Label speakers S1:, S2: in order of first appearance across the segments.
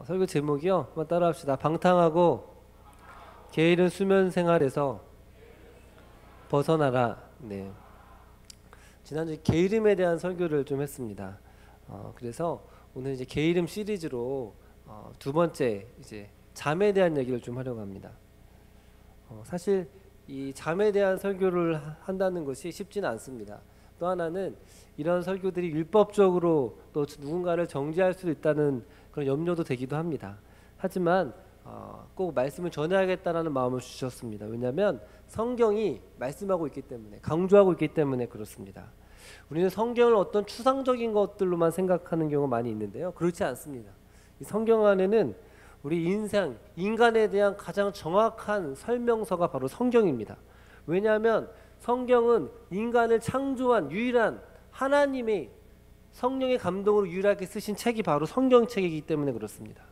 S1: 설교 제목이요. 한번 따라합시다. 방탕하고 게으른 수면 생활에서 벗어나라. 네. 지난주 게으름에 대한 설교를 좀 했습니다. 그래서 오늘 이제 게으름 시리즈로 두 번째 이제 잠에 대한 얘기를 좀 하려고 합니다. 사실 이 잠에 대한 설교를 한다는 것이 쉽지는 않습니다. 또 하나는 이런 설교들이 율법적으로 또 누군가를 정죄할 수도 있다는 그런 염려도 되기도 합니다. 하지만 꼭 말씀을 전해야겠다라는 마음을 주셨습니다. 왜냐하면 성경이 말씀하고 있기 때문에, 강조하고 있기 때문에 그렇습니다. 우리는 성경을 어떤 추상적인 것들로만 생각하는 경우가 많이 있는데요, 그렇지 않습니다. 이 성경 안에는 우리 인생, 인간에 대한 가장 정확한 설명서가 바로 성경입니다. 왜냐하면 성경은 인간을 창조한 유일한 하나님의 성령의 감동으로 유일하게 쓰신 책이 바로 성경책이기 때문에 그렇습니다.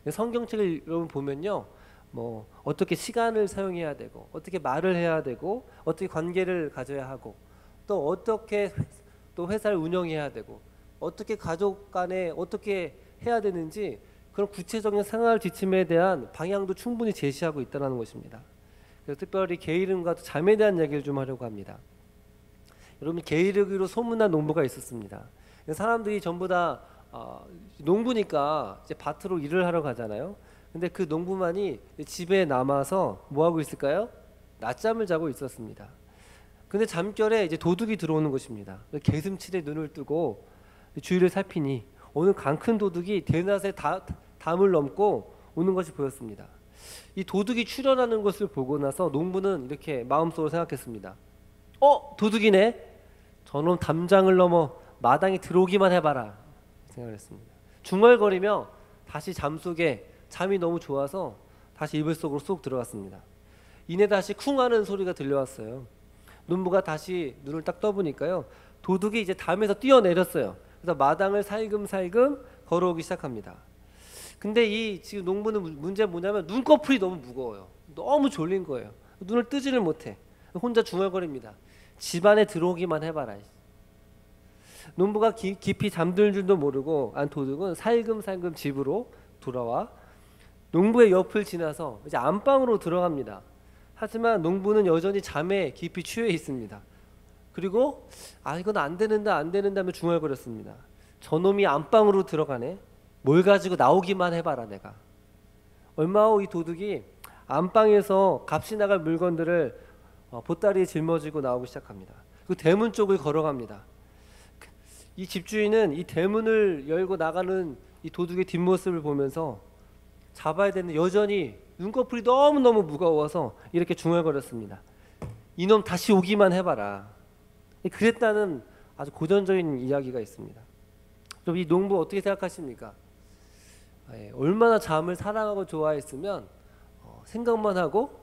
S1: 성경책을 여러분 보면요, 뭐 어떻게 시간을 사용해야 되고, 어떻게 말을 해야 되고, 어떻게 관계를 가져야 하고, 또 어떻게 또 회사를 운영해야 되고, 어떻게 가족 간에 어떻게 해야 되는지 그런 구체적인 생활 지침에 대한 방향도 충분히 제시하고 있다는 것입니다. 그래서 특별히 게으름과 잠에 대한 얘기를 좀 하려고 합니다. 여러분, 게으르기로 소문난 농부가 있었습니다. 사람들이 전부 다 농부니까 이제 밭으로 일을 하러 가잖아요. 근데 그 농부만이 집에 남아서 뭐 하고 있을까요? 낮잠을 자고 있었습니다. 근데 잠결에 이제 도둑이 들어오는 것입니다. 개슴칠에 눈을 뜨고 주위를 살피니 어느 강큰 도둑이 대낮에 담을 넘고 오는 것이 보였습니다. 이 도둑이 출현하는 것을 보고 나서 농부는 이렇게 마음속으로 생각했습니다. 도둑이네. 저놈 담장을 넘어 마당에 들어오기만 해봐라 생각을 했습니다. 중얼거리며 다시 잠속에 잠이 너무 좋아서 다시 이불 속으로 쏙 들어갔습니다. 이내 다시 쿵 하는 소리가 들려왔어요. 농부가 다시 눈을 딱 떠보니까요, 도둑이 이제 담에서 뛰어내렸어요. 그래서 마당을 살금살금 걸어오기 시작합니다. 근데 이 지금 농부는 문제가 뭐냐면 눈꺼풀이 너무 무거워요. 너무 졸린 거예요. 눈을 뜨지를 못해. 혼자 중얼거립니다. 집 안에 들어오기만 해봐라. 농부가 깊이 잠들 줄도 모르고 안 도둑은 살금살금 집으로 돌아와 농부의 옆을 지나서 이제 안방으로 들어갑니다. 하지만 농부는 여전히 잠에 깊이 취해 있습니다. 그리고 이건 안 되는데 하며 중얼거렸습니다. 저놈이 안방으로 들어가네. 뭘 가지고 나오기만 해봐라 내가. 얼마 후 이 도둑이 안방에서 값이 나갈 물건들을 보따리에 짊어지고 나오기 시작합니다. 그 대문 쪽을 걸어갑니다. 이 집주인은 이 대문을 열고 나가는 이 도둑의 뒷모습을 보면서 잡아야 되는데 여전히 눈꺼풀이 너무너무 무거워서 이렇게 중얼거렸습니다. 이놈 다시 오기만 해봐라. 그랬다는 아주 고전적인 이야기가 있습니다. 그럼 이 농부 어떻게 생각하십니까? 얼마나 잠을 사랑하고 좋아했으면 생각만 하고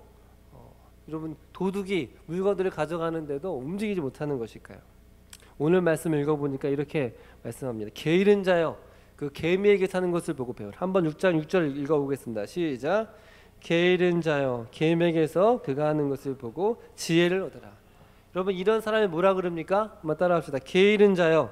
S1: 여러분, 도둑이 물건들을 가져가는데도 움직이지 못하는 것일까요? 오늘 말씀 읽어보니까 이렇게 말씀합니다. 게으른 자여, 그 개미에게 사는 것을 보고 배우라. 한번 6장 6절 읽어보겠습니다. 시작. 게으른 자여, 개미에게서 그가 하는 것을 보고 지혜를 얻으라. 여러분, 이런 사람이 뭐라 그럽니까? 한번 따라합시다. 게으른 자여.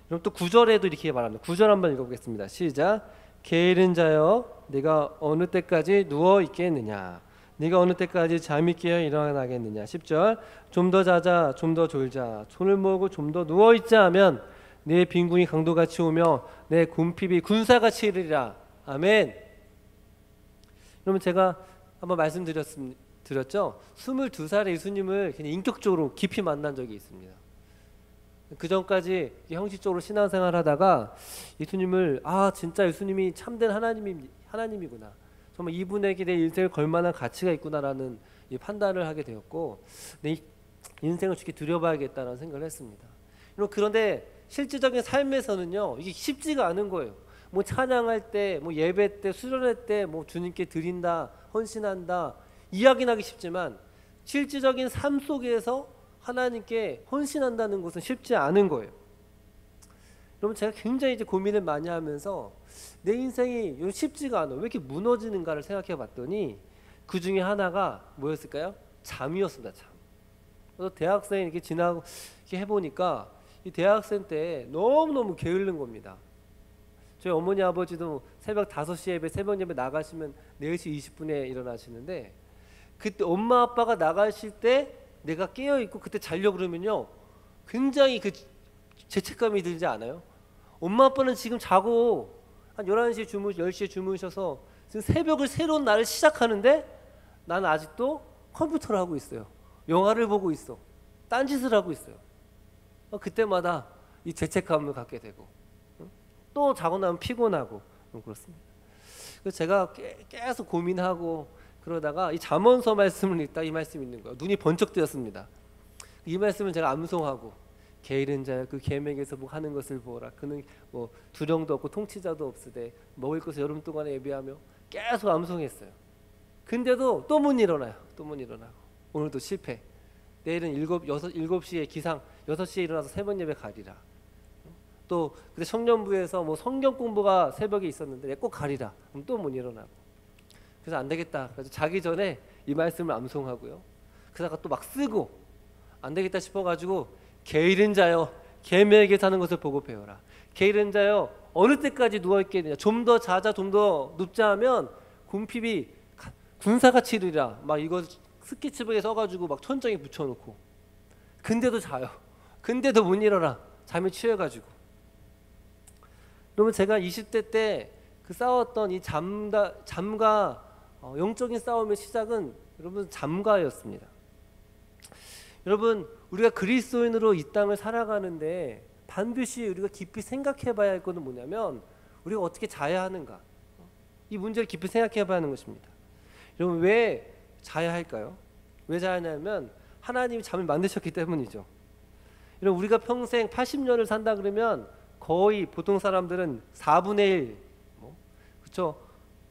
S1: 그럼 또 9절에도 이렇게 말합니다. 9절 한번 읽어보겠습니다. 시작. 게으른 자여, 네가 어느 때까지 누워 있겠느냐? 네가 어느 때까지 잠이 깨어 일어나겠느냐? 10절. 좀 더 자자, 좀 더 졸자, 손을 모으고 좀 더 누워 있자 하면 내 빈궁이 강도같이 오며 내 궁핍이 군사같이 이르리라. 아멘. 그러면 제가 한번 말씀드렸죠. 22살의 예수님을 그냥 인격적으로 깊이 만난 적이 있습니다. 그 전까지 형식적으로 신앙생활 하다가 예수님을 진짜 예수님이 참된 하나님이구나, 정말 이분에게 내 인생을 걸 만한 가치가 있구나라는 이 판단을 하게 되었고, 내 인생을 쉽게 들여봐야겠다는 생각을 했습니다. 그런데 실질적인 삶에서는요, 이게 쉽지가 않은 거예요. 뭐 찬양할 때, 뭐 예배 때, 수련회 때, 뭐 주님께 드린다, 헌신한다, 이야기는 하기 쉽지만 실질적인 삶 속에서 하나님께 헌신한다는 것은 쉽지 않은 거예요. 여러분, 제가 굉장히 이제 고민을 많이 하면서 내 인생이 쉽지가 않아, 왜 이렇게 무너지는가를 생각해 봤더니 그 중에 하나가 뭐였을까요? 잠이었습니다. 잠. 그래서 대학생 이렇게 지나고 이렇게 해보니까 이 대학생 때 너무너무 게으른 겁니다. 저희 어머니 아버지도 새벽 5시에 예배, 새벽 예배 나가시면 4시 20분에 일어나시는데, 그때 엄마 아빠가 나가실 때 내가 깨어 있고 그때 자려고 그러면요, 굉장히 그 죄책감이 들지 않아요? 엄마 아빠는 지금 자고 한 11시에 10시에 주무셔서 지금 새벽을 새로운 날을 시작하는데 나는 아직도 컴퓨터를 하고 있어요. 영화를 보고 있어. 딴짓을 하고 있어요. 그때마다 이 죄책감을 갖게 되고, 또 자고 나면 피곤하고 그렇습니다. 그래서 제가 계속 고민하고 그러다가 이 잠언서 말씀을 읽다 이 말씀이 있는 거예요. 눈이 번쩍 뜨였습니다. 이 말씀을 제가 암송하고, 게으른 자여 그 계명에서 뭐 하는 것을 보라. 그는 뭐 두령도 없고 통치자도 없으되 먹을 것을 여름 동안에 예비하며 계속 암송했어요. 근데도 또 못 일어나요. 또 못 일어나고 오늘도 실패. 내일은 7시에 기상 6시에 일어나서 새벽 예배 가리라. 또 그때 청년부에서 뭐 성경 공부가 새벽에 있었는데 꼭 가리라. 그럼 또 못 일어나고. 그래서 안 되겠다. 그래서 자기 전에 이 말씀을 암송하고요. 그러다가 또 막 쓰고 안 되겠다 싶어가지고, 게으른 자여 계명에게 사는 것을 보고 배워라. 게으른 자여 어느 때까지 누워있겠느냐. 좀 더 자자, 좀 더 눕자 하면 군핍이 군사같이 이르리라. 막 이거 스케치북에 써가지고 막 천장에 붙여놓고, 근데도 자요. 근데도 못 일어나. 잠이 취해가지고. 그러면 제가 20대 때 그 싸웠던 이 잠과 영적인 싸움의 시작은 여러분 잠과였습니다. 여러분, 우리가 그리스도인으로 이 땅을 살아가는데 반드시 우리가 깊이 생각해 봐야 할 것은 뭐냐면, 우리가 어떻게 자야 하는가. 이 문제를 깊이 생각해 봐야 하는 것입니다. 여러분, 왜 자야 할까요? 왜 자야 하냐면 하나님이 잠을 만드셨기 때문이죠. 여러분, 우리가 평생 80년을 산다 그러면 거의 보통 사람들은 4분의 1, 그렇죠?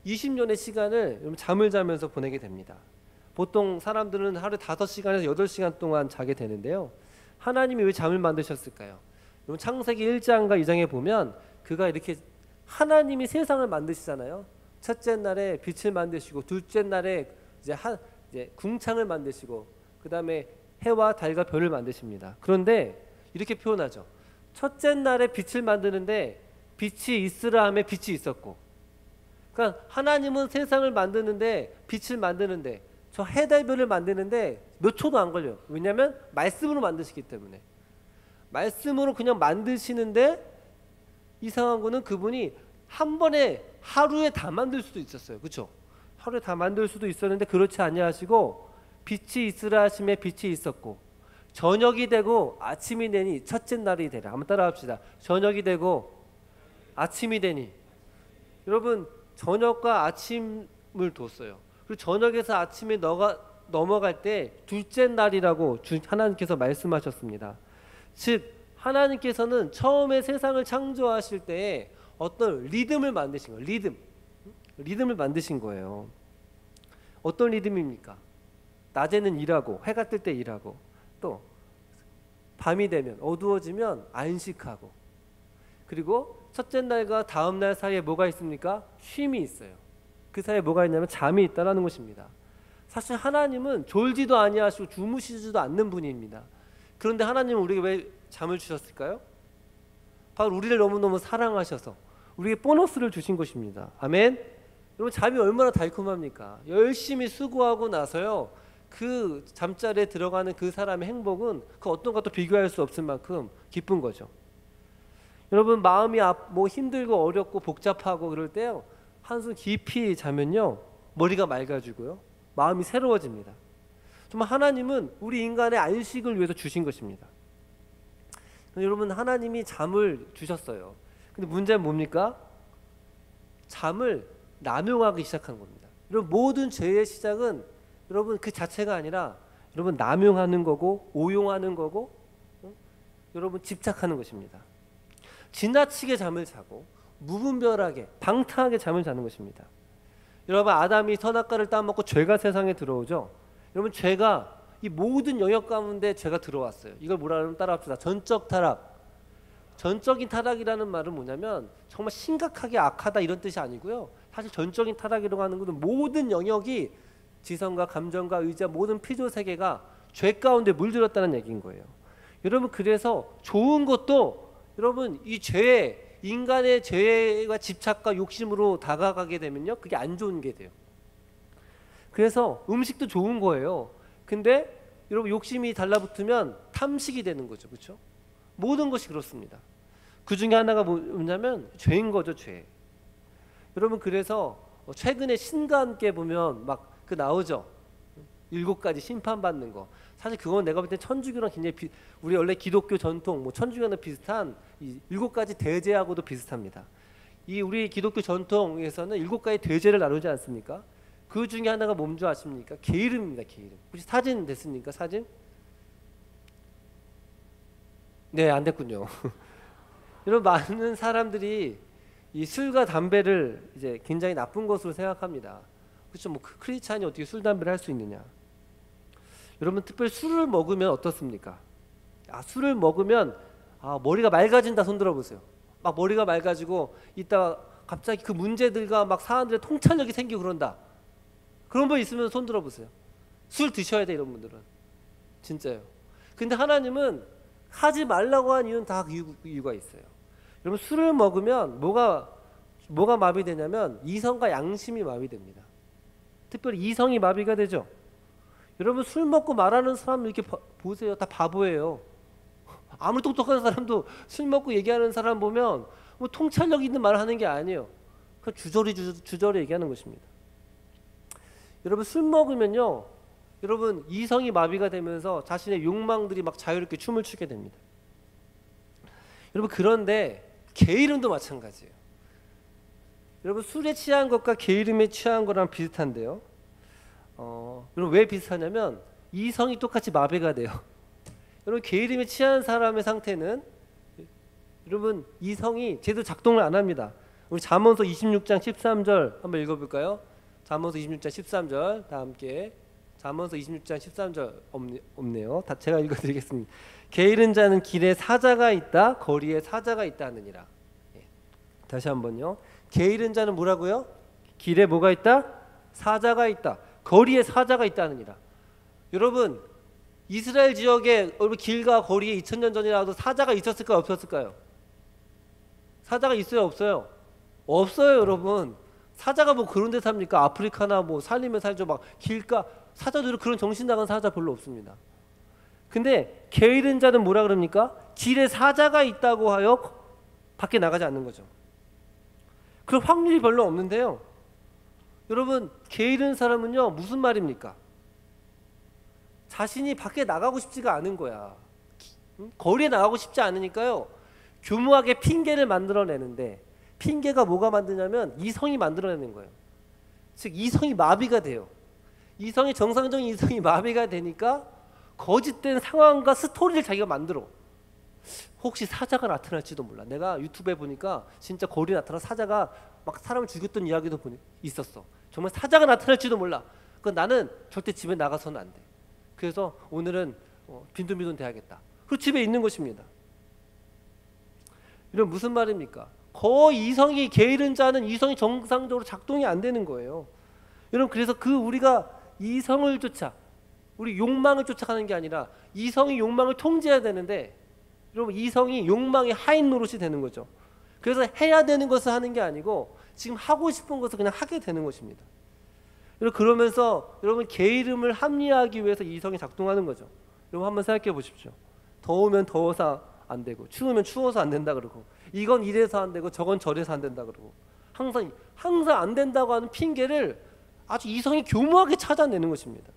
S1: 20년의 시간을 여러분 잠을 자면서 보내게 됩니다. 보통 사람들은 하루에 5시간에서 8시간 동안 자게 되는데요. 하나님이 왜 잠을 만드셨을까요? 여러분, 창세기 1장과 2장에 보면 그가 이렇게, 하나님이 세상을 만드시잖아요. 첫째 날에 빛을 만드시고, 둘째 날에 이제 궁창을 만드시고, 그 다음에 해와 달과 별을 만드십니다. 그런데 이렇게 표현하죠. 첫째 날에 빛을 만드는데 빛이 있으라 하며 빛이 있었고. 그러니까 하나님은 세상을 만드는데, 빛을 만드는데, 저 해달별을 만드는데 몇 초도 안 걸려요. 왜냐하면 말씀으로 만드시기 때문에. 말씀으로 그냥 만드시는데, 이상한 거는 그분이 한 번에 하루에 다 만들 수도 있었어요. 그렇죠? 하루에 다 만들 수도 있었는데 그렇지 아니하시고, 빛이 있으라 하심에 빛이 있었고, 저녁이 되고 아침이 되니 첫째 날이 되라. 한번 따라합시다. 저녁이 되고 아침이 되니. 여러분, 저녁과 아침을 뒀어요. 그리고 저녁에서 아침에 넘어갈 때 둘째 날이라고 하나님께서 말씀하셨습니다. 즉, 하나님께서는 처음에 세상을 창조하실 때 어떤 리듬을 만드신 거예요. 리듬을 만드신 거예요. 어떤 리듬입니까? 낮에는 일하고, 해가 뜰 때 일하고, 또 밤이 되면, 어두워지면 안식하고, 그리고 첫째 날과 다음 날 사이에 뭐가 있습니까? 쉼이 있어요. 그 사이에 뭐가 있냐면 잠이 있다라는 것입니다. 사실 하나님은 졸지도 아니하시고 주무시지도 않는 분입니다. 그런데 하나님은 우리에게 왜 잠을 주셨을까요? 바로 우리를 너무너무 사랑하셔서 우리에게 보너스를 주신 것입니다. 아멘. 여러분, 잠이 얼마나 달콤합니까? 열심히 수고하고 나서요, 그 잠자리에 들어가는 그 사람의 행복은 그 어떤 것도 비교할 수 없을 만큼 기쁜 거죠. 여러분, 마음이 뭐 힘들고 어렵고 복잡하고 그럴 때요, 한숨 깊이 자면요, 머리가 맑아지고요, 마음이 새로워집니다. 정말 하나님은 우리 인간의 안식을 위해서 주신 것입니다. 여러분, 하나님이 잠을 주셨어요. 근데 문제는 뭡니까? 잠을 남용하기 시작한 겁니다. 여러분, 모든 죄의 시작은 여러분 그 자체가 아니라 여러분 남용하는 거고, 오용하는 거고, 여러분 집착하는 것입니다. 지나치게 잠을 자고 무분별하게 방탕하게 잠을 자는 것입니다. 여러분, 아담이 선악과를 따먹고 죄가 세상에 들어오죠. 여러분, 죄가 이 모든 영역 가운데 죄가 들어왔어요. 이걸 뭐라 하면 따라합시다. 전적 타락. 전적인 타락이라는 말은 뭐냐면 정말 심각하게 악하다 이런 뜻이 아니고요. 사실 전적인 타락이라고 하는 것은 모든 영역이, 지성과 감정과 의지와 모든 피조 세계가 죄 가운데 물들었다는 얘기인 거예요. 여러분, 그래서 좋은 것도 여러분 이 죄에 인간의 죄와 집착과 욕심으로 다가가게 되면요, 그게 안 좋은 게 돼요. 그래서 음식도 좋은 거예요. 근데 여러분, 욕심이 달라붙으면 탐식이 되는 거죠. 그렇죠? 모든 것이 그렇습니다. 그 중에 하나가 뭐냐면 죄인 거죠. 죄. 여러분, 그래서 최근에 신과 함께 보면 막 그 나오죠. 7가지 심판받는 거. 사실 그건 내가 볼 때 천주교랑 굉장히 우리 원래 기독교 전통, 뭐 천주교랑 비슷한 이 7가지 대제하고도 비슷합니다. 이 우리 기독교 전통에서는 7가지 대제를 나누지 않습니까? 그 중에 하나가 뭔지 아십니까? 게으름입니다. 게으름. 혹시 사진 됐습니까? 사진? 네, 안 됐군요. 여러분, 많은 사람들이 이 술과 담배를 이제 굉장히 나쁜 것으로 생각합니다. 그렇죠? 뭐 크리스찬이 어떻게 술 담배를 할 수 있느냐? 여러분, 특별히 술을 먹으면 어떻습니까? 술을 먹으면 머리가 맑아진다. 손 들어보세요. 막 머리가 맑아지고 이따 갑자기 그 문제들과 막 사람들의 통찰력이 생기고 그런다. 그런 분 있으면 손 들어보세요. 술 드셔야 돼, 이런 분들은. 진짜요. 근데 하나님은 하지 말라고 한 이유는 다 이유가 있어요. 여러분, 술을 먹으면 뭐가 마비되냐면 이성과 양심이 마비됩니다. 특별히 이성이 마비가 되죠. 여러분, 술 먹고 말하는 사람 이렇게 보세요. 다 바보예요. 아무리 똑똑한 사람도 술 먹고 얘기하는 사람 보면 뭐 통찰력 있는 말을 하는 게 아니에요. 그 주저리 얘기하는 것입니다. 여러분, 술 먹으면요, 여러분, 이성이 마비가 되면서 자신의 욕망들이 막 자유롭게 춤을 추게 됩니다. 여러분, 그런데 게으름도 마찬가지예요. 여러분, 술에 취한 것과 게으름에 취한 거랑 비슷한데요. 여러분, 왜 비슷하냐면 이성이 똑같이 마비가 돼요. 여러분, 게으름에 취한 사람의 상태는 여러분, 이성이 제대로 작동을 안 합니다. 우리 잠언서 26장 13절 한번 읽어볼까요? 잠언서 26장 13절 다 함께. 잠언서 26장 13절 없네요. 다 제가 읽어드리겠습니다. 게으른 자는 길에 사자가 있다, 거리에 사자가 있다 하느니라. 다시 한번요. 게으른 자는 뭐라고요? 길에 뭐가 있다? 사자가 있다. 거리에 사자가 있다 하느니라. 여러분, 이스라엘 지역에 길과 거리에 2000년 전이라도 사자가 있었을까요? 없었을까요? 사자가 있어요? 없어요? 없어요. 여러분, 사자가 뭐 그런 데 삽니까? 아프리카나 뭐 살림에 살죠. 막 길가 사자들은 그런 정신 나간 사자 별로 없습니다. 근데 게으른 자는 뭐라 그럽니까? 길에 사자가 있다고 하여 밖에 나가지 않는 거죠. 그럴 확률이 별로 없는데요. 여러분, 게으른 사람은요, 무슨 말입니까? 자신이 밖에 나가고 싶지가 않은 거야. 거리에 나가고 싶지 않으니까요, 교묘하게 핑계를 만들어내는데, 핑계가 뭐가 만드냐면 이성이 만들어내는 거예요. 즉, 이성이 마비가 돼요. 정상적인 이성이 마비가 되니까 거짓된 상황과 스토리를 자기가 만들어. 혹시 사자가 나타날지도 몰라. 내가 유튜브에 보니까 진짜 거리에 나타난 사자가 막 사람을 죽였던 이야기도 있었어. 정말 사자가 나타날지도 몰라. 그건 나는 절대 집에 나가서는 안 돼. 그래서 오늘은 빈둥빈둥 대야겠다. 그 집에 있는 것입니다. 이런 무슨 말입니까? 거의 이성이 게으른 자는 이성이 정상적으로 작동이 안 되는 거예요. 여러분, 그래서 우리가 이성을 쫓아, 우리 욕망을 쫓아가는 게 아니라 이성이 욕망을 통제해야 되는데, 여러분, 이성이 욕망의 하인 노릇이 되는 거죠. 그래서 해야 되는 것을 하는 게 아니고 지금 하고 싶은 것을 그냥 하게 되는 것입니다. 그러면서 여러분, 게으름을 합리화하기 위해서 이성이 작동하는 거죠. 여러분, 한번 생각해 보십시오. 더우면 더워서 안 되고, 추우면 추워서 안 된다 그러고, 이건 이래서 안 되고 저건 저래서 안 된다 그러고, 항상 안 된다고 하는 핑계를 아주 이성이 교묘하게 찾아내는 것입니다.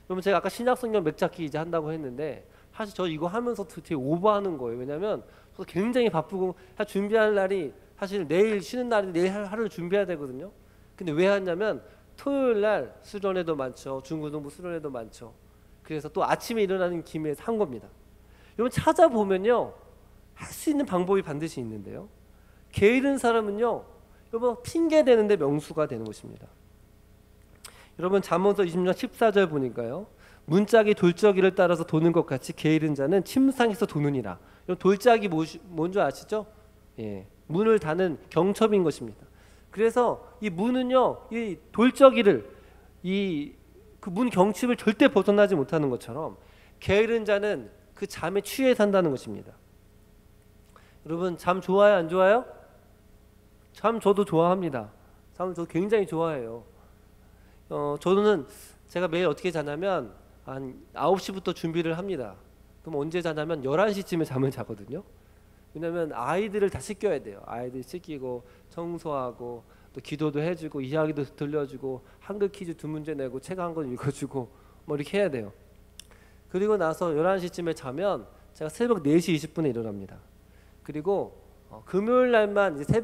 S1: 여러분, 제가 아까 신약성경 맥잡기 이제 한다고 했는데, 사실 저 이거 하면서 되게 오버하는 거예요. 왜냐하면 굉장히 바쁘고 준비할 날이 사실 내일 쉬는 날인데 내일 하루를 준비해야 되거든요. 근데 왜 하냐면 토요일 날 수련회도 많죠. 중고등부 수련회도 많죠. 그래서 또 아침에 일어나는 김에 한 겁니다. 여러분, 찾아보면요, 할 수 있는 방법이 반드시 있는데요, 게으른 사람은요, 여러분, 핑계 대는데 명수가 되는 것입니다. 여러분, 잠언서 20장 14절 보니까요, 문짝이 돌적이를 따라서 도는 것 같이 게으른 자는 침상에서 도느니라. 돌짝이 뭔지 아시죠? 예, 문을 닫는 경첩인 것입니다. 그래서 이 문은요, 이 돌적이를, 그 문 경칩을 절대 벗어나지 못하는 것처럼 게으른 자는 그 잠에 취해 산다는 것입니다. 여러분 잠 좋아요 안 좋아요? 잠 저도 좋아합니다. 잠을 저 굉장히 좋아해요. 저는 제가 매일 어떻게 자냐면 한 9시부터 준비를 합니다. 그럼 언제 자냐면 11시쯤에 잠을 자거든요. 왜냐면 아이들을 다 씻겨야 돼요. 아이들 씻기고 청소하고 또 기도도 해주고 이야기도 들려주고 한글 퀴즈 2문제 내고 책 한 권 읽어주고 뭐 이렇게 해야 돼요. 그리고 나서 11시쯤에 자면 제가 새벽 4시 20분에 일어납니다. 그리고 금요일 날만 이제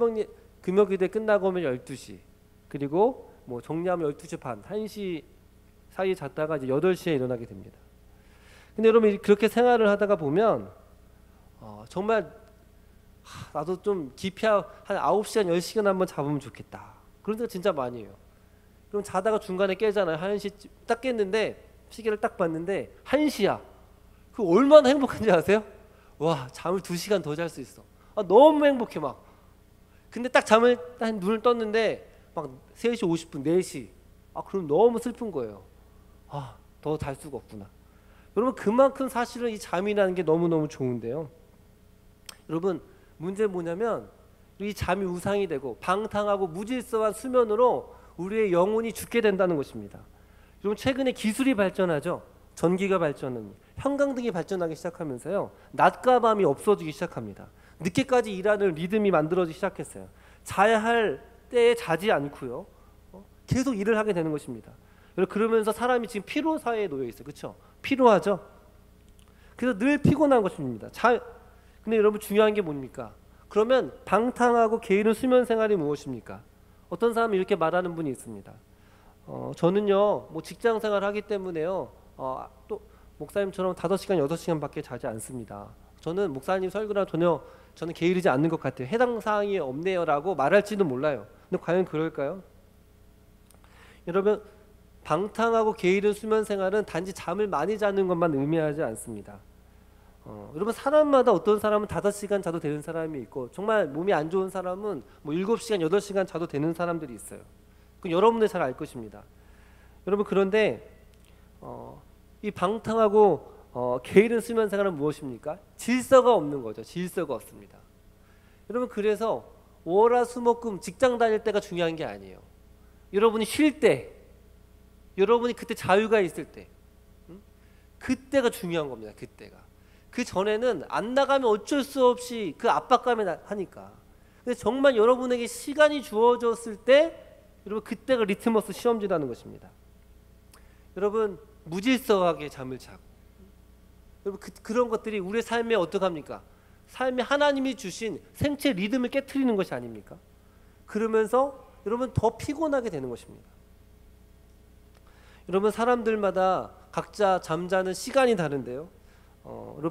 S1: 금요 기도회 끝나고 오면 12시, 그리고 뭐 정리하면 12시 반, 1시 사이에 잤다가 이제 8시에 일어나게 됩니다. 근데 여러분 그렇게 생활을 하다가 보면 정말 나도 좀 깊이 한 9시간 10시간 한번 잡으면 좋겠다 그런 생각 진짜 많이 해요. 그럼 자다가 중간에 깨잖아요. 1시 딱 깼는데 시계를 딱 봤는데 1시야. 그 얼마나 행복한지 아세요? 와, 잠을 2시간 더 잘 수 있어. 너무 행복해 막. 근데 딱 눈을 떴는데 막 3시 50분 4시. 그럼 너무 슬픈 거예요. 더 잘 수가 없구나. 여러분 그만큼 사실은 이 잠이라는 게 너무너무 좋은데요. 여러분 문제는 뭐냐면 이 잠이 우상이 되고 방탕하고 무질서한 수면으로 우리의 영혼이 죽게 된다는 것입니다. 여러분 최근에 기술이 발전하죠. 전기가 발전하니 형광등이 발전하기 시작하면서요. 낮과 밤이 없어지기 시작합니다. 늦게까지 일하는 리듬이 만들어지기 시작했어요. 자야 할 때에 자지 않고요. 계속 일을 하게 되는 것입니다. 그러면서 사람이 지금 피로 사회에 놓여 있어요. 그렇죠? 피로하죠. 그래서 늘 피곤한 것입니다. 근데 여러분 중요한 게 뭡니까? 그러면 방탕하고 게으른 수면 생활이 무엇입니까? 어떤 사람이 이렇게 말하는 분이 있습니다. 저는요 뭐 직장 생활 하기 때문에요 또 목사님처럼 5시간 6시간밖에 자지 않습니다. 저는 목사님 설교랑 전혀 저는 게으르지 않는 것 같아요. 해당 사항이 없네요 라고 말할지도 몰라요. 근데 과연 그럴까요? 여러분 방탕하고 게으른 수면 생활은 단지 잠을 많이 자는 것만 의미하지 않습니다. 여러분 사람마다 어떤 사람은 5시간 자도 되는 사람이 있고 정말 몸이 안 좋은 사람은 뭐 7시간 8시간 자도 되는 사람들이 있어요. 그건 여러분들 잘 알 것입니다. 여러분 그런데 이 방탕하고 게으른 수면 생활은 무엇입니까? 질서가 없는 거죠. 질서가 없습니다. 여러분 그래서 월화수목금 직장 다닐 때가 중요한 게 아니에요. 여러분이 쉴 때, 여러분이 그때 자유가 있을 때, 그때가 중요한 겁니다. 그때가. 그 전에는 안 나가면 어쩔 수 없이 그 압박감에 하니까. 근데 정말 여러분에게 시간이 주어졌을 때 여러분 그때가 리트머스 시험지라는 것입니다. 여러분 무질서하게 잠을 자고 여러분 그런 것들이 우리의 삶에 어떡합니까? 삶에 하나님이 주신 생체 리듬을 깨트리는 것이 아닙니까? 그러면서 여러분 더 피곤하게 되는 것입니다. 여러분 사람들마다 각자 잠자는 시간이 다른데요.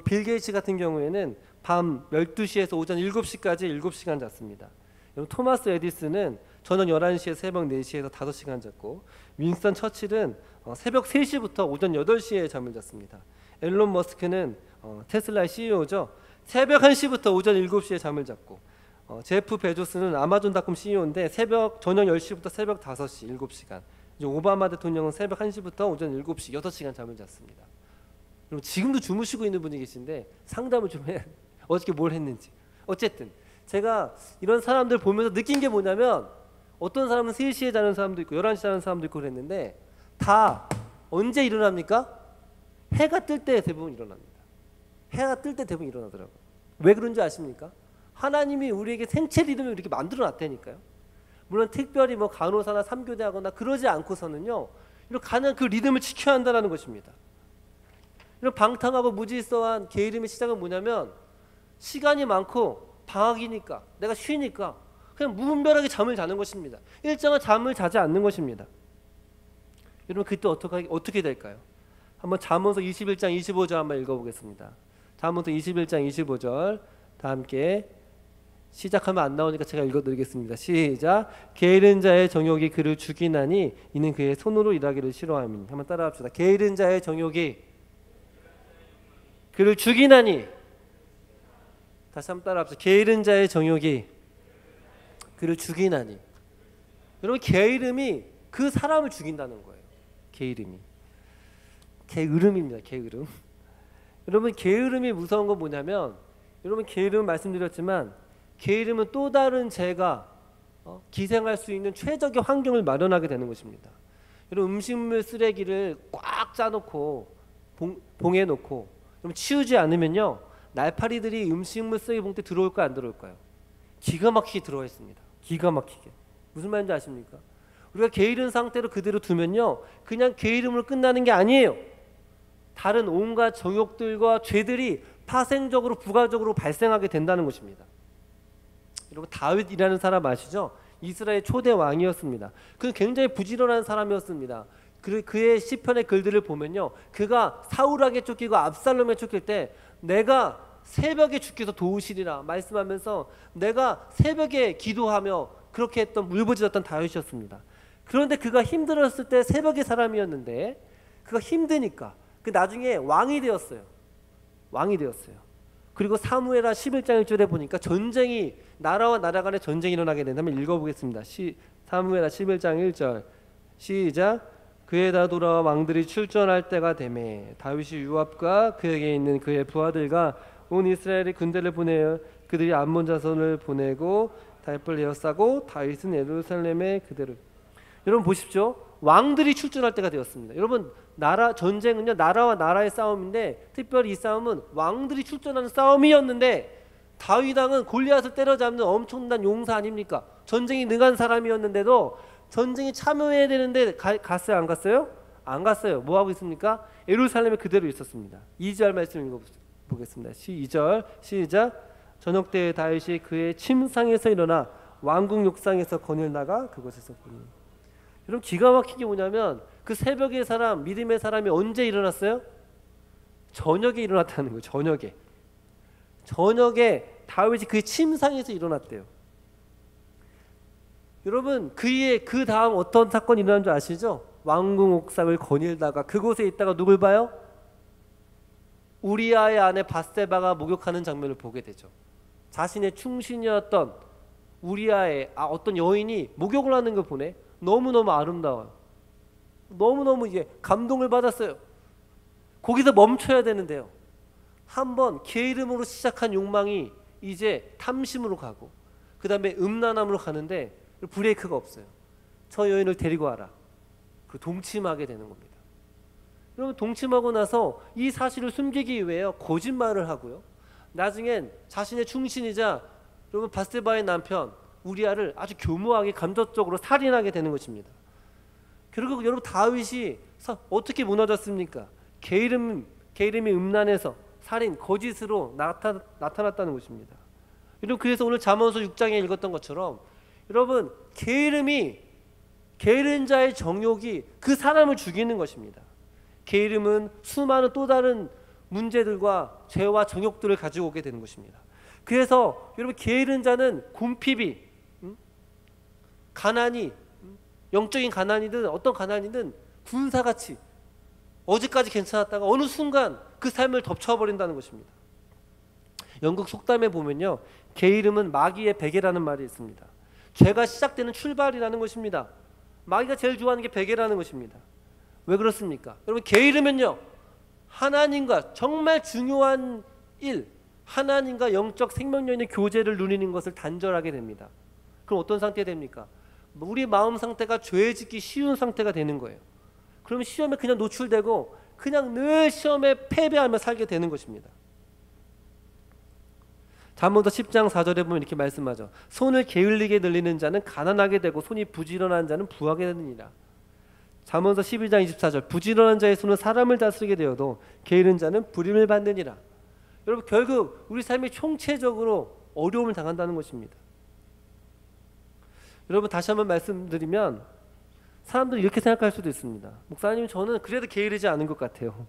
S1: 빌 게이츠 같은 경우에는 밤 12시에서 오전 7시까지 7시간 잤습니다. 토마스 에디슨은 저녁 11시에서 새벽 4시에서 5시간 잤고 윈스턴 처칠은 새벽 3시부터 오전 8시에 잠을 잤습니다. 앨런 머스크는 테슬라의 CEO죠. 새벽 1시부터 오전 7시에 잠을 잤고 제프 베조스는 아마존닷컴 CEO인데 저녁 10시부터 새벽 5시 7시간. 오바마 대통령은 새벽 1시부터 오전 7시 6시간 잠을 잤습니다. 그럼 지금도 주무시고 있는 분이 계신데 상담을 좀 해야 어저께 뭘 했는지. 어쨌든 제가 이런 사람들 보면서 느낀 게 뭐냐면 어떤 사람은 3시에 자는 사람도 있고 11시에 자는 사람도 있고 그랬는데 다 언제 일어납니까? 해가 뜰 때 대부분 일어납니다. 해가 뜰 때 대부분 일어나더라고요. 왜 그런지 아십니까? 하나님이 우리에게 생체 리듬을 이렇게 만들어 놨다니까요. 물론 특별히 뭐 간호사나 3교대 하거나 그러지 않고서는요. 이렇게 가는 그 리듬을 지켜야 한다는 것입니다. 이런 방탕하고 무질서한 게으름의 시작은 뭐냐면 시간이 많고 방학이니까 내가 쉬니까 그냥 무분별하게 잠을 자는 것입니다. 일정한 잠을 자지 않는 것입니다. 여러분 그때 어떻게 될까요? 한번 잠언서 21장 25절 한번 읽어보겠습니다. 잠언서 21장 25절 다 함께 시작하면 안 나오니까 제가 읽어드리겠습니다. 시작. 게으른 자의 정욕이 그를 죽이나니 이는 그의 손으로 일하기를 싫어함이니. 한번 따라합시다. 게으른 자의 정욕이 그를 죽이나니. 다시 한번 따라합시다. 게으른 자의 정욕이 그를 죽이나니. 여러분 게으름이 그 사람을 죽인다는 거예요. 게으름이. 게으름입니다. 게으름. 여러분 게으름이 무서운 건 뭐냐면 여러분 게으름 말씀드렸지만 게으름은 또 다른 죄가 기생할 수 있는 최적의 환경을 마련하게 되는 것입니다. 여러분 음식물 쓰레기를 꽉 짜놓고 봉에 놓고 치우지 않으면요 날파리들이 음식물 쓰레기 봉투에 들어올까요 안 들어올까요? 기가 막히게 들어와 있습니다. 기가 막히게. 무슨 말인지 아십니까? 우리가 게으른 상태로 그대로 두면요 그냥 게으름으로 끝나는 게 아니에요. 다른 온갖 정욕들과 죄들이 파생적으로 부가적으로 발생하게 된다는 것입니다. 여러분 다윗이라는 사람 아시죠? 이스라엘 초대 왕이었습니다. 그는 굉장히 부지런한 사람이었습니다. 그의 시편의 글들을 보면요 그가 사울에게 쫓기고 압살롬에 쫓길 때 내가 새벽에 주께서 도우시리라 말씀하면서 내가 새벽에 기도하며 그렇게 했던 울부짖었던 다윗이었습니다. 그런데 그가 힘들었을 때 새벽의 사람이었는데 그가 힘드니까 그 나중에 왕이 되었어요. 왕이 되었어요. 그리고 사무엘하 11장 1절에 보니까 전쟁이 나라와 나라 간에 전쟁이 일어나게 된다면 읽어보겠습니다. 사무엘하 11장 1절 시작. 그에다 돌아와 왕들이 출전할 때가 되매 다윗이 요압과 그에게 있는 그의 부하들과 온 이스라엘의 군대를 보내어 그들이 암몬 자손을 보내고 달불 에워싸고 다윗은 예루살렘에 그대로. 여러분 보십시오. 왕들이 출전할 때가 되었습니다. 여러분 나라 전쟁은요 나라와 나라의 싸움인데 특별히 이 싸움은 왕들이 출전하는 싸움이었는데 다윗 왕은 골리앗을 때려잡는 엄청난 용사 아닙니까? 전쟁이 능한 사람이었는데도 전쟁에 참여해야 되는데 갔어요 안 갔어요? 안 갔어요. 뭐 하고 있습니까? 예루살렘에 그대로 있었습니다. 2절 말씀 읽어보겠습니다. 2절 시작. 저녁 때에 다윗이 그의 침상에서 일어나 왕궁 욕상에서 거닐어 나가 그곳에서 보니. 여러분 기가 막힌 게 뭐냐면 그 새벽의 사람 믿음의 사람이 언제 일어났어요? 저녁에 일어났다는 거예요. 저녁에 다윗이 그의 침상에서 일어났대요. 여러분 그의 그 다음 어떤 사건이 일어난 줄 아시죠? 왕궁 옥상을 거닐다가 그곳에 있다가 누굴 봐요? 우리아의 아내 밧세바가 목욕하는 장면을 보게 되죠. 자신의 충신이었던 우리아의 어떤 여인이 목욕을 하는 걸 보네. 너무너무 아름다워요. 너무너무 이제 감동을 받았어요. 거기서 멈춰야 되는데요. 한번 게으름으로 시작한 욕망이 이제 탐심으로 가고 그 다음에 음란함으로 가는데 브레이크가 없어요. 저 여인을 데리고 와라. 그 동침하게 되는 겁니다. 여러분 동침하고 나서 이 사실을 숨기기 위해 거짓말을 하고요. 나중엔 자신의 충신이자 여러분 밧세바의 남편 우리아를 아주 교묘하게 감정적으로 살인하게 되는 것입니다. 그리고 여러분 다윗이 어떻게 무너졌습니까? 게으름이 음란해서 살인, 거짓으로 나타났다는 것입니다. 여러분 그래서 오늘 잠언서 6장에 읽었던 것처럼 여러분 게으른 자의 정욕이 그 사람을 죽이는 것입니다. 게으름은 수많은 또 다른 문제들과 죄와 정욕들을 가지고 오게 되는 것입니다. 그래서 여러분 게으른 자는 궁핍이 가난이 영적인 가난이든 어떤 가난이든 군사같이 어제까지 괜찮았다가 어느 순간 그 삶을 덮쳐버린다는 것입니다. 영국 속담에 보면요 게으름은 마귀의 베개라는 말이 있습니다. 죄가 시작되는 출발이라는 것입니다. 마귀가 제일 좋아하는 게 베개라는 것입니다. 왜 그렇습니까? 여러분 게으르면요 하나님과 정말 중요한 일 하나님과 영적 생명력의 교제를 누리는 것을 단절하게 됩니다. 그럼 어떤 상태가 됩니까? 우리 마음 상태가 죄 짓기 쉬운 상태가 되는 거예요. 그러면 시험에 그냥 노출되고 그냥 늘 시험에 패배하며 살게 되는 것입니다. 잠언서 10장 4절에 보면 이렇게 말씀하죠. 손을 게을리게 늘리는 자는 가난하게 되고 손이 부지런한 자는 부하게 되느니라. 잠언서 12장 24절 부지런한 자의 손은 사람을 다스리게 되어도 게으른 자는 불임을 받느니라. 여러분 결국 우리 삶이 총체적으로 어려움을 당한다는 것입니다. 여러분 다시 한번 말씀드리면 사람들이 이렇게 생각할 수도 있습니다. 목사님 저는 그래도 게으르지 않은 것 같아요.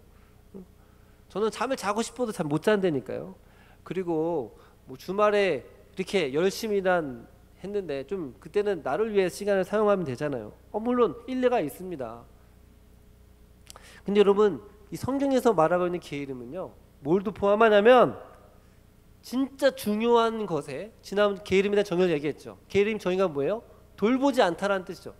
S1: 저는 잠을 자고 싶어도 잠 못 잔다니까요. 그리고 뭐 주말에 이렇게 열심히 했는데 좀 그때는 나를 위해 시간을 사용하면 되잖아요. 물론 일리가 있습니다. 근데 여러분 이 성경에서 말하고 있는 게으름은요 뭘도 포함하냐면 진짜 중요한 것에 지난 게으름에 대한 정의를 얘기했죠. 게으름 정의가 뭐예요? 돌보지 않다라는 뜻이죠.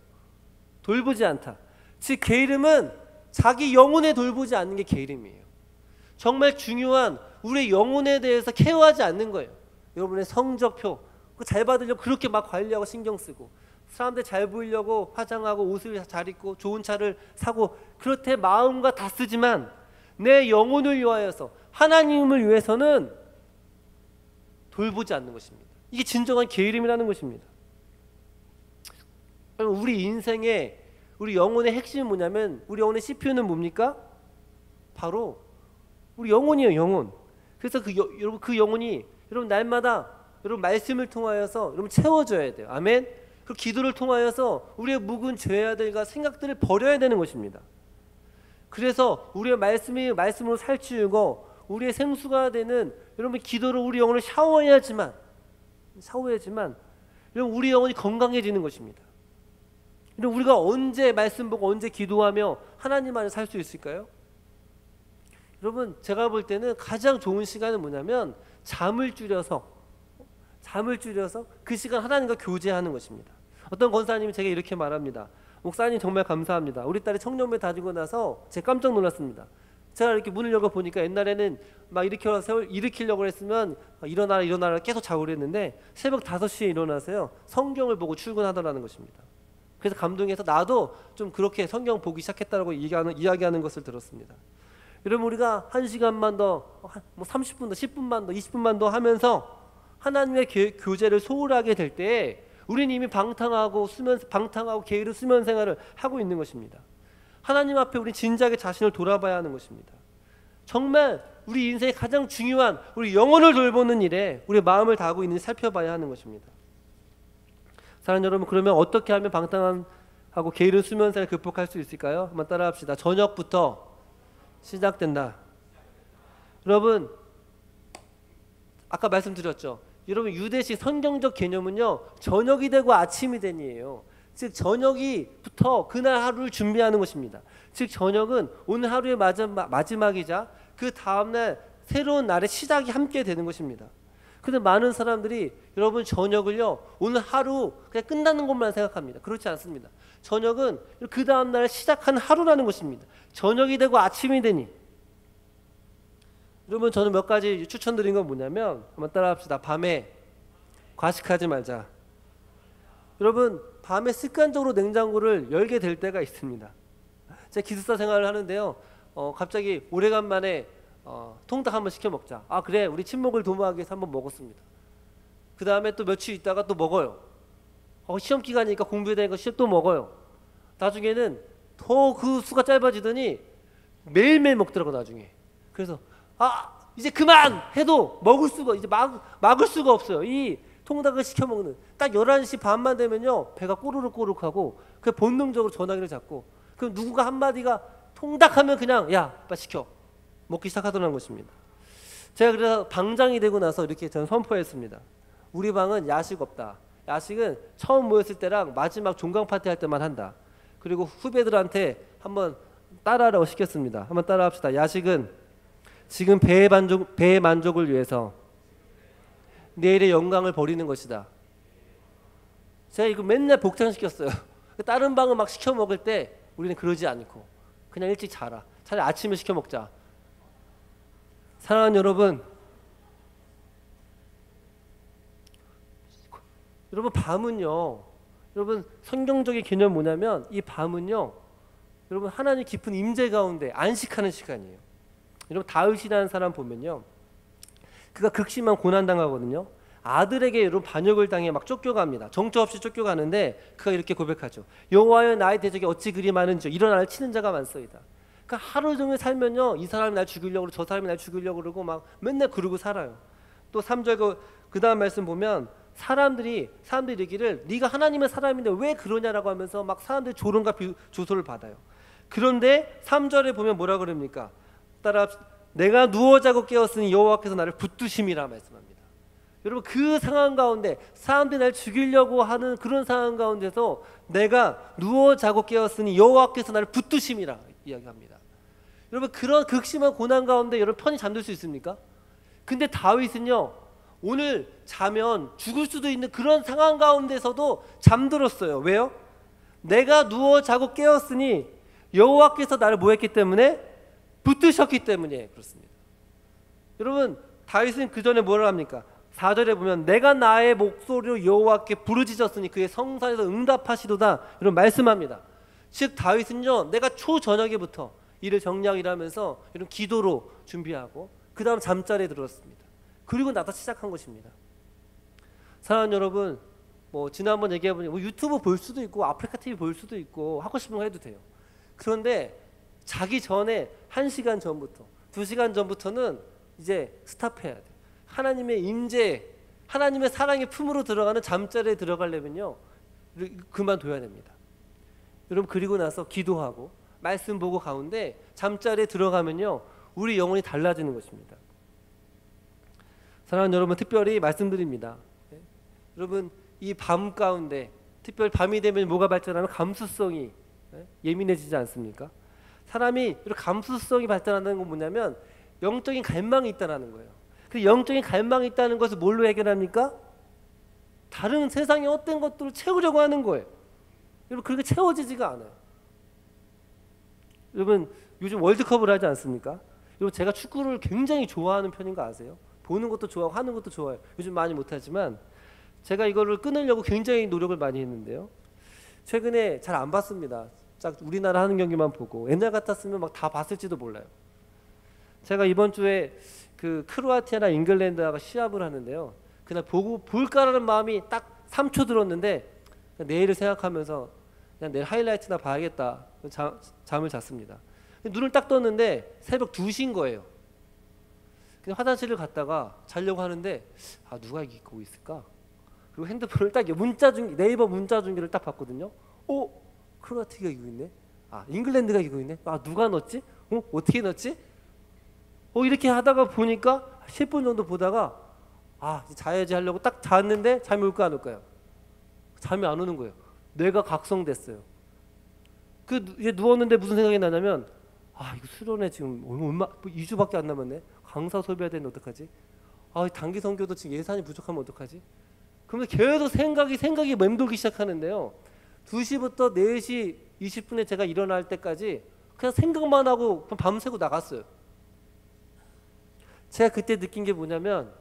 S1: 돌보지 않다. 즉 게으름은 자기 영혼에 돌보지 않는 게 게으름이에요. 정말 중요한 우리의 영혼에 대해서 케어하지 않는 거예요. 여러분의 성적표 그거 잘 받으려고 그렇게 막 관리하고 신경 쓰고, 사람들 잘 보이려고 화장하고 옷을 잘 입고 좋은 차를 사고, 그렇게 마음과 다 쓰지만 내 영혼을 위하여서 하나님을 위해서는 돌보지 않는 것입니다. 이게 진정한 게으름이라는 것입니다. 우리 인생의 우리 영혼의 핵심이 뭐냐면, 우리 영혼의 CPU는 뭡니까? 바로 우리 영혼이에요. 영혼. 그래서 여러분 그 영혼이 여러분 날마다 여러분 말씀을 통하여서 여러분 채워져야 돼요. 아멘. 그 기도를 통하여서 우리의 묵은 죄들과 생각들을 버려야 되는 것입니다. 그래서 우리의 말씀으로 살찌우고 우리의 생수가 되는 여러분 기도로 우리 영혼을 샤워해야지만 여러분 우리 영혼이 건강해지는 것입니다. 여러분 우리가 언제 말씀 보고 언제 기도하며 하나님 안에 살 수 있을까요? 여러분 제가 볼 때는 가장 좋은 시간은 뭐냐면 잠을 줄여서 그 시간 하나님과 교제하는 것입니다. 어떤 권사님이 제게 이렇게 말합니다. 목사님 정말 감사합니다. 우리 딸이 청년부에 다니고 나서 제가 깜짝 놀랐습니다. 제가 이렇게 문을 열고 보니까 옛날에는 막 일으키려고 했으면 일어나라 계속 자고 그랬는데 새벽 5시에 일어나서요 성경을 보고 출근하더라는 것입니다. 그래서 감동해서 나도 좀 그렇게 성경 보기 시작했다고 이야기하는 것을 들었습니다. 여러분 우리가 1시간만 더, 뭐 30분 더, 10분만 더, 20분만 더 하면서 하나님의 교제를 소홀하게 될 때 우리는 이미 방탕하고 게으른 수면 생활을 하고 있는 것입니다. 하나님 앞에 우리 진지하게 자신을 돌아봐야 하는 것입니다. 정말 우리 인생의 가장 중요한 우리 영혼을 돌보는 일에 우리 마음을 다하고 있는지 살펴봐야 하는 것입니다. 사랑하는 여러분, 그러면 어떻게 하면 방탕하고 게으른 수면 생활을 극복할 수 있을까요? 한번 따라합시다. 저녁부터 시작된다. 여러분 아까 말씀드렸죠. 여러분 유대식 성경적 개념은요 저녁이 되고 아침이 되니에요. 즉 저녁이부터 그날 하루를 준비하는 것입니다. 즉 저녁은 오늘 하루의 마지막이자 그 다음날 새로운 날의 시작이 함께 되는 것입니다. 근데 많은 사람들이 여러분 저녁을요 오늘 하루 그냥 끝나는 것만 생각합니다. 그렇지 않습니다. 저녁은 그 다음날 시작하는 하루라는 것입니다. 저녁이 되고 아침이 되니. 여러분 저는 몇 가지 추천드린 건 뭐냐면 한번 따라합시다. 밤에 과식하지 말자. 여러분 밤에 습관적으로 냉장고를 열게 될 때가 있습니다. 제가 기숙사 생활을 하는데요 갑자기 오래간만에 통닭 한번 시켜 먹자. 아 그래 우리 친목을 도모하기 위해서 한번 먹었습니다. 그 다음에 또 며칠 있다가 또 먹어요. 시험 기간이니까 공부해야 되니까 또 먹어요. 나중에는 더 그 수가 짧아지더니 매일매일 먹더라고 나중에. 그래서 이제 그만 해도 먹을 수가 이제 막을 수가 없어요. 이 통닭을 시켜 먹는 딱 11시 반만 되면요 배가 꼬르륵꼬르륵하고 그 본능적으로 전화기를 잡고 그럼 누군가 한마디가 통닭하면 그냥 야 빨리 시켜 먹기 시작하더라는 것입니다. 제가 그래서 방장이 되고 나서 이렇게 저는 선포했습니다. 우리 방은 야식 없다. 야식은 처음 모였을 때랑 마지막 종강 파티 할 때만 한다. 그리고 후배들한테 한번 따라하라고 시켰습니다. 한번 따라합시다. 야식은 지금 배의 만족을 위해서 내일의 영광을 버리는 것이다. 제가 이거 맨날 복창시켰어요. 다른 방은 막 시켜 먹을 때 우리는 그러지 않고 그냥 일찍 자라. 차라리 아침에 시켜 먹자. 사랑하는 여러분, 밤은요 여러분 성경적인 개념 뭐냐면 이 밤은요 여러분 하나님 깊은 임재 가운데 안식하는 시간이에요. 여러분 다윗이라는 사람 보면요 그가 극심한 고난 당하거든요. 아들에게 여러분 반역을 당해 막 쫓겨갑니다. 정처 없이 쫓겨가는데 그가 이렇게 고백하죠. 여호와여 나의 대적이 어찌 그리 많은지 이런 나를 치는 자가 많소이다. 그러니까 하루 종일 살면요 이 사람이 날 죽이려고 그러고 저 사람이 날 죽이려고 그러고 막 맨날 그러고 살아요. 또 3절 그 다음 말씀 보면 사람들이 이르기를 네가 하나님의 사람인데 왜 그러냐라고 하면서 막 사람들이 조롱과 조소를 받아요. 그런데 3절에 보면 뭐라 그럽니까? 따라 내가 누워 자고 깨었으니 여호와께서 나를 붙드심이라 말씀합니다. 여러분 그 상황 가운데 사람들이 날 죽이려고 하는 그런 상황 가운데서 내가 누워 자고 깨었으니 여호와께서 나를 붙드심이라 이야기합니다. 여러분 그런 극심한 고난 가운데 여러분 편히 잠들 수 있습니까? 근데 다윗은요 오늘 자면 죽을 수도 있는 그런 상황 가운데서도 잠들었어요. 왜요? 내가 누워 자고 깨었으니 여호와께서 나를 뭐 했기 때문에? 붙드셨기 때문에 그렇습니다. 여러분 다윗은 그 전에 뭐라 합니까? 4절에 보면 내가 나의 목소리로 여호와께 부르짖었으니 그의 성산에서 응답하시도다 이런 말씀합니다. 즉 다윗은요 내가 초저녁에부터 일을 정리하고 일하면서 이런 기도로 준비하고 그 다음 잠자리에 들었습니다. 그리고 나서 시작한 것입니다. 사랑하는 여러분, 뭐 지난번 얘기해보니 뭐 유튜브 볼 수도 있고 아프리카 TV 볼 수도 있고 하고 싶은 거 해도 돼요. 그런데 자기 전에 1시간 전부터 2시간 전부터는 이제 스탑해야 돼. 하나님의 임재, 하나님의 사랑의 품으로 들어가는 잠자리에 들어가려면요 그만둬야 됩니다. 여러분 그리고 나서 기도하고 말씀 보고 가운데 잠자리에 들어가면요 우리 영혼이 달라지는 것입니다. 사랑하는 여러분, 특별히 말씀드립니다. 여러분 이 밤 가운데 특별히 밤이 되면 뭐가 발전하면 감수성이 예민해지지 않습니까? 사람이 이렇게 감수성이 발달한다는 건 뭐냐면 영적인 갈망이 있다는 거예요. 그 영적인 갈망이 있다는 것을 뭘로 해결합니까? 다른 세상의 어떤 것들을 채우려고 하는 거예요. 여러분 그렇게 채워지지가 않아요. 여러분 요즘 월드컵을 하지 않습니까? 여러분 제가 축구를 굉장히 좋아하는 편인 거 아세요? 보는 것도 좋아하고 하는 것도 좋아요. 요즘 많이 못하지만 제가 이거를 끊으려고 굉장히 노력을 많이 했는데요. 최근에 잘 안 봤습니다. 딱 우리나라 하는 경기만 보고 옛날 같았으면 막 다 봤을지도 몰라요. 제가 이번 주에 그 크로아티아나 잉글랜드가 시합을 하는데요. 그날 보고 볼까라는 마음이 딱 3초 들었는데 내일을 생각하면서 그냥 내일 하이라이트나 봐야겠다. 잠을 잤습니다. 눈을 딱 떴는데 새벽 2시인 거예요. 그냥 화장실을 갔다가 자려고 하는데 아 누가 이기고 있을까? 그리고 핸드폰을 딱 네이버 문자 중계를 딱 봤거든요. 크로아티아가 이기고 있네. 아 잉글랜드가 이기고 있네. 아 누가 넣었지? 어떻게 넣었지? 이렇게 하다가 보니까 10분 정도 보다가 이제 자야지 하려고 딱 잤는데 잠이 올까 안 올까요? 잠이 안 오는 거예요. 뇌가 각성됐어요. 이제 누웠는데 무슨 생각이 나냐면 이거 수련회 지금 얼마 2주밖에 안 남았네. 강사 소비해야 되는데 어떡하지? 단기 선교도 지금 예산이 부족하면 어떡하지? 그러면서 계속 생각이 맴돌기 시작하는데요. 2시부터 4시 20분에 제가 일어날 때까지 그냥 생각만 하고 밤새고 나갔어요. 제가 그때 느낀 게 뭐냐면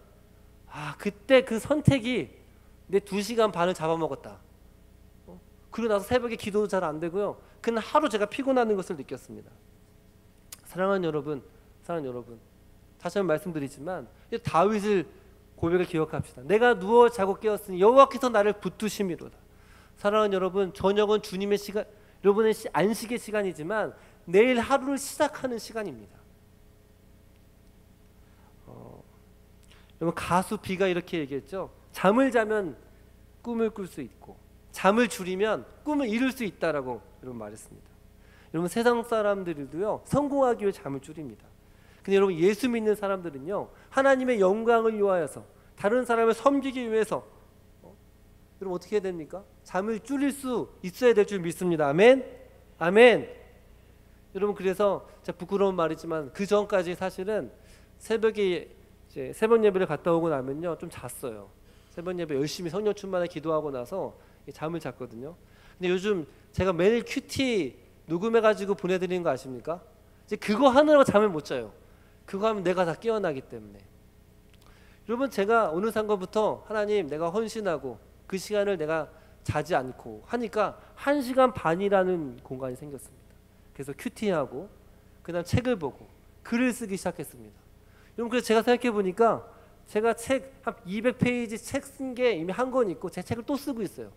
S1: 그때 그 선택이 내 2시간 반을 잡아먹었다. 그리고 나서 새벽에 기도도 잘 안 되고요. 그날 하루 제가 피곤하는 것을 느꼈습니다. 사랑하는 여러분, 다시 한번 말씀드리지만 다윗을 고백을 기억합시다. 내가 누워 자고 깨었으니 여호와께서 나를 붙드심이로다. 사랑하는 여러분, 저녁은 주님의 시간, 여러분의 안식의 시간이지만 내일 하루를 시작하는 시간입니다. 여러분 가수 비가 이렇게 얘기했죠. 잠을 자면 꿈을 꿀 수 있고 잠을 줄이면 꿈을 이룰 수 있다라고 여러분 말했습니다. 여러분 세상 사람들도요 성공하기 위해 잠을 줄입니다. 근데 여러분 예수 믿는 사람들은요 하나님의 영광을 위하여서 다른 사람을 섬기기 위해서 여러분 어떻게 해야 됩니까? 잠을 줄일 수 있어야 될 줄 믿습니다. 아멘. 아멘. 여러분 그래서 제가 부끄러운 말이지만 그 전까지 사실은 새벽에 이제 새벽 예배를 갔다 오고 나면요 좀 잤어요. 새벽 예배 열심히 성령 충만에 기도하고 나서 잠을 잤거든요. 근데 요즘 제가 매일 큐티 녹음해가지고 보내드리는 거 아십니까? 이제 그거 하느라고 잠을 못 자요. 그거 하면 내가 다 깨어나기 때문에. 여러분 제가 어느 순간부터 하나님 내가 헌신하고 그 시간을 내가 자지 않고 하니까 1시간 반이라는 공간이 생겼습니다. 그래서 큐티하고 그다음 책을 보고 글을 쓰기 시작했습니다. 여러분 그래서 제가 생각해 보니까 제가 책 한 200페이지 책 쓴 게 이미 한 권 있고 제 책을 또 쓰고 있어요.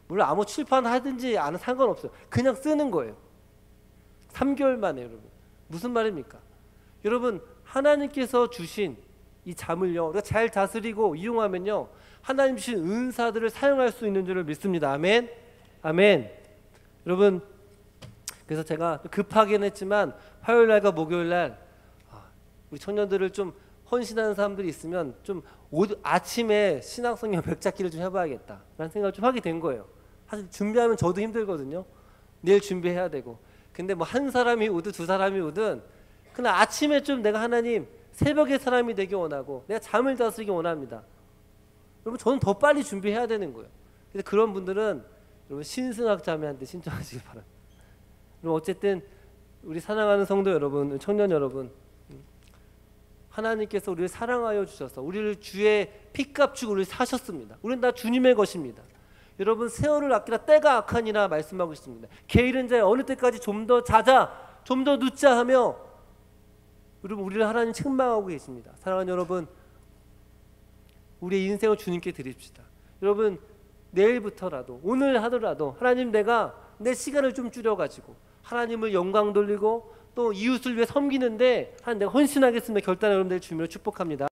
S1: 물론 아무 출판하든지 안 상관없어요. 그냥 쓰는 거예요. 3개월 만에. 여러분 무슨 말입니까? 여러분 하나님께서 주신 이 잠을요 우리가 잘 다스리고 이용하면요 하나님 주신 은사들을 사용할 수 있는 줄을 믿습니다. 아멘. 아멘. 여러분 그래서 제가 급하긴 했지만 화요일날과 목요일날 우리 청년들을 좀 헌신하는 사람들이 있으면 좀 아침에 신앙성경 백잡기를 좀 해봐야겠다 라는 생각을 좀 하게 된 거예요. 사실 준비하면 저도 힘들거든요. 내일 준비해야 되고. 근데 뭐 한 사람이 오든 두 사람이 오든 그냥 아침에 좀 내가 하나님 새벽의 사람이 되기 원하고 내가 잠을 다스리기 원합니다. 여러분 저는 더 빨리 준비해야 되는 거예요. 근데 그런 분들은 여러분 신승학 자매한테 신청하시기 바랍니다. 그럼 어쨌든 우리 사랑하는 성도 여러분, 청년 여러분, 하나님께서 우리를 사랑하여 주셔서 우리를 주의 피값 주고 우리를 사셨습니다. 우리는 다 주님의 것입니다. 여러분 세월을 아끼라 때가 악하니라 말씀하고 있습니다. 게으른 자여 어느 때까지 좀 더 자자 좀 더 눕자 하며 여러분 우리를 하나님 책망하고 계십니다. 사랑하는 여러분, 우리의 인생을 주님께 드립시다. 여러분 내일부터라도 오늘 하더라도 하나님 내가 내 시간을 좀 줄여가지고 하나님을 영광 돌리고 또 이웃을 위해 섬기는데 하나님 내가 헌신하겠습니다. 결단을 여러분들 주님으로 축복합니다.